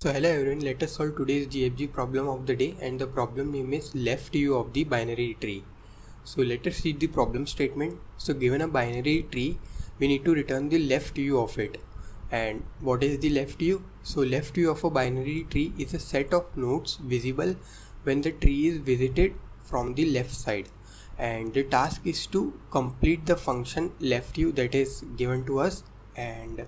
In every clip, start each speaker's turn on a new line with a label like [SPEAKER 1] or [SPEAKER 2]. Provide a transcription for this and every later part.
[SPEAKER 1] So hello everyone, let us solve today's GfG problem of the day, and the problem name is left view of the binary tree. So let us read the problem statement. So given a binary tree, we need to return the left view of it. And what is the left view? So left view of a binary tree is a set of nodes visible when the tree is visited from the left side. And the task is to complete the function left view that is given to us, and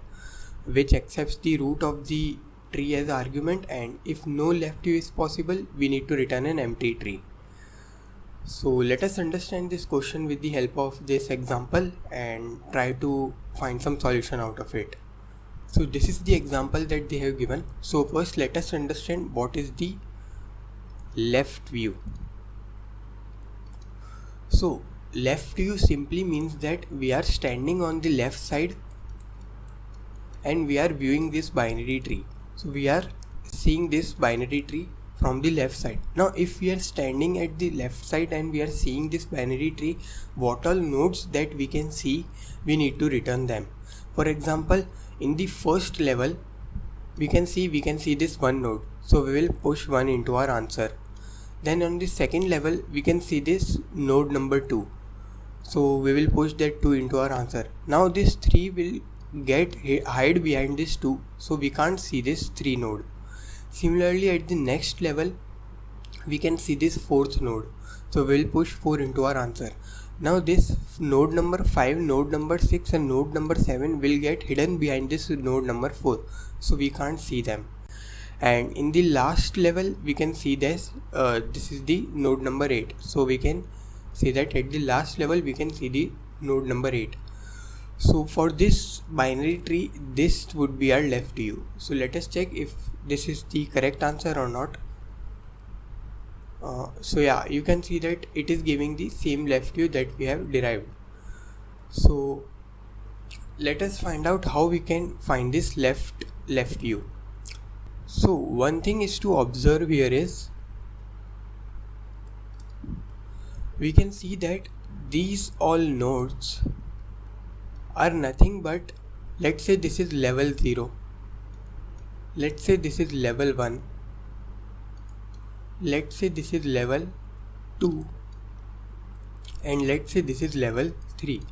[SPEAKER 1] which accepts the root of the tree as argument, and if no left view is possible, we need to return an empty tree. So let us understand this question with the help of this example and try to find some solution out of it. So this is the example that they have given. So first let us understand what is the left view. So left view simply means that we are standing on the left side and we are viewing this binary tree. So we are seeing this binary tree from the left side. Now if we are standing at the left side and we are seeing this binary tree, what all nodes that we can see, we need to return them. For example, in the first level we can see this one node, so we will push 1 into our answer. Then on the second level we can see this node number 2, so we will push that 2 into our answer. Now this 3 will hide behind this 2, so we can't see this 3 node. Similarly, at the next level we can see this fourth node, so we'll push 4 into our answer. Now this node number 5, node number 6 and node number 7 will get hidden behind this node number 4, so we can't see them. And in the last level we can see this is the node number 8, so we can say that at the last level we can see the node number 8. So for this binary tree, this would be our left view. So let us check if this is the correct answer or not. So yeah, you can see that it is giving the same left view that we have derived. So let us find out how we can find this left view. So one thing is to observe here is, we can see that these all nodes are nothing but, let's say this is level 0, let's say this is level 1, let's say this is level 2, and let's say this is level 3.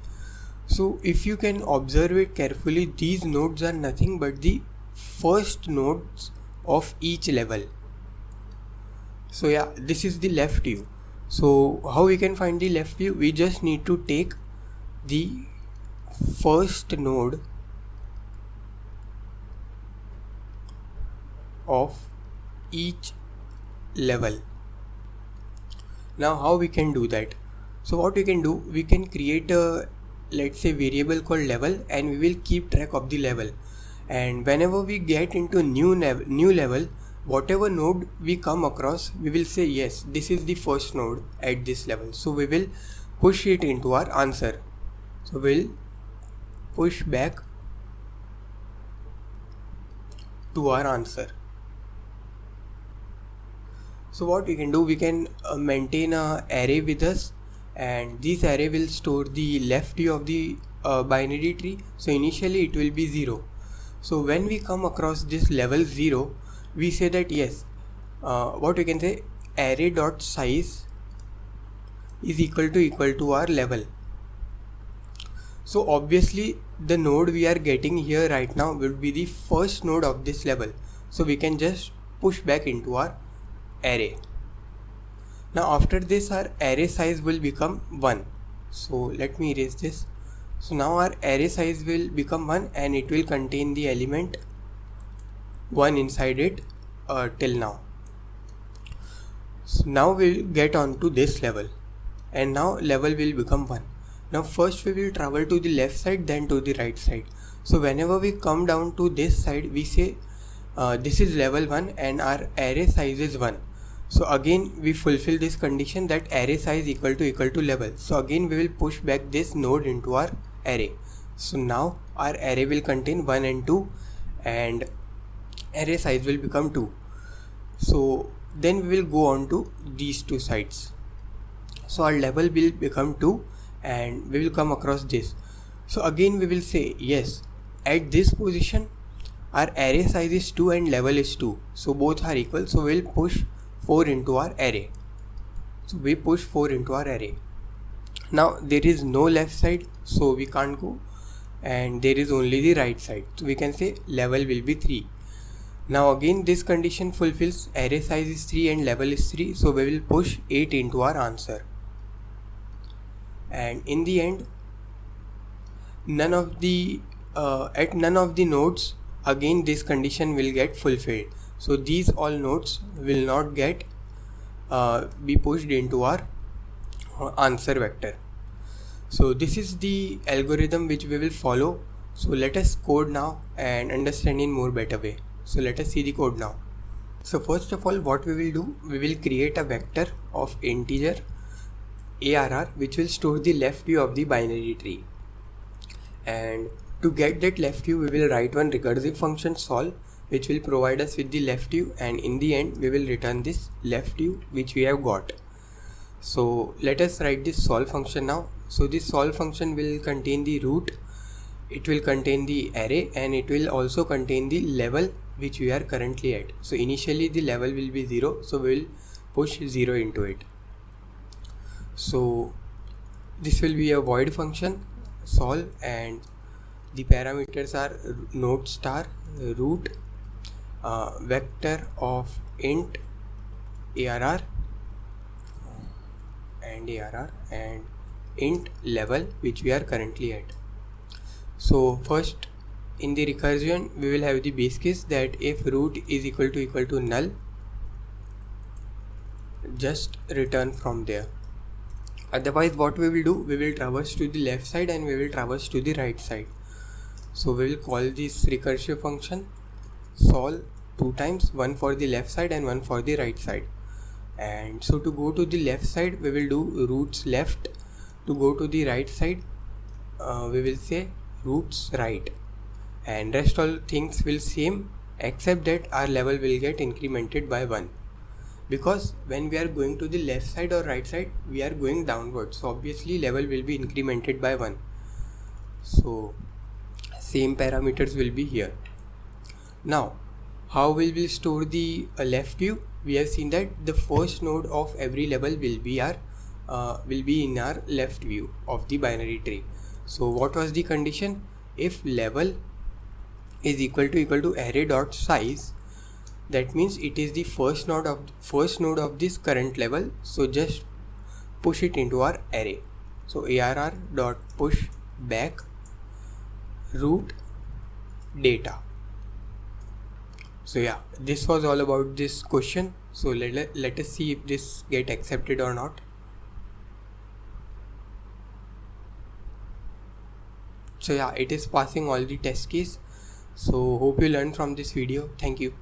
[SPEAKER 1] So if you can observe it carefully, these nodes are nothing but the first nodes of each level. So yeah, this is the left view. So how we can find the left view? We just need to take the first node of each level. Now how we can do that? So what we can do, we can create a, let's say, variable called level, and we will keep track of the level, and whenever we get into new level, whatever node we come across, we will say yes, this is the first node at this level, so we will push it into our answer. So we'll push back to our answer. So what we can do, we can maintain a array with us, and this array will store the left view of the binary tree. So initially it will be 0. So when we come across this level 0, we say that yes, what we can say, array dot size is equal to our level. So obviously the node we are getting here right now will be the first node of this level, so we can just push back into our array. Now after this, our array size will become 1. So let me erase this. So now our array size will become 1, and it will contain the element 1 inside it till now. So now we'll get on to this level, and now level will become 1. Now first we will travel to the left side, then to the right side. So whenever we come down to this side, we say this is level 1 and our array size is 1. So again we fulfill this condition that array size equal to level. So again we will push back this node into our array. So now our array will contain 1 and 2, and array size will become 2. So then we will go on to these two sides. So our level will become 2, and we will come across this. So again we will say yes, at this position our array size is 2 and level is 2, so both are equal, so we'll push 4 into our array. So we push 4 into our array. Now there is no left side, so we can't go, and there is only the right side, so we can say level will be 3. Now again this condition fulfills, array size is 3 and level is 3, so we will push 8 into our answer. And in the end, at none of the nodes again this condition will get fulfilled, so these all nodes will not get be pushed into our answer vector. So this is the algorithm which we will follow. So let us code now and understand in more better way. So let us see the code now. So first of all, what we will do, we will create a vector of integer ARR which will store the left view of the binary tree. And to get that left view, we will write one recursive function sol which will provide us with the left view, and in the end we will return this left view which we have got. So let us write this sol function now. So this sol function will contain the root, it will contain the array, and it will also contain the level which we are currently at. So initially the level will be 0, so we will push 0 into it. So this will be a void function sol, and the parameters are node star root vector of int ARR and int level which we are currently at. So first in the recursion we will have the base case that if root is equal to null, just return from there. Otherwise what we will do, we will traverse to the left side and we will traverse to the right side. So we will call this recursive function sol 2 times, one for the left side and one for the right side. And so to go to the left side we will do roots left, to go to the right side we will say roots right, and rest all things will same except that our level will get incremented by 1, because when we are going to the left side or right side we are going downwards, so obviously level will be incremented by 1. So same parameters will be here. Now how will we store the left view? We have seen that the first node of every level will be in our left view of the binary tree. So what was the condition? If level is equal to array dot size, that means it is the first node of this current level, so just push it into our array. So ARR dot push back root data. So yeah, this was all about this question. So let us see if this get accepted or not. So yeah, it is passing all the test case. So hope you learned from this video. Thank you.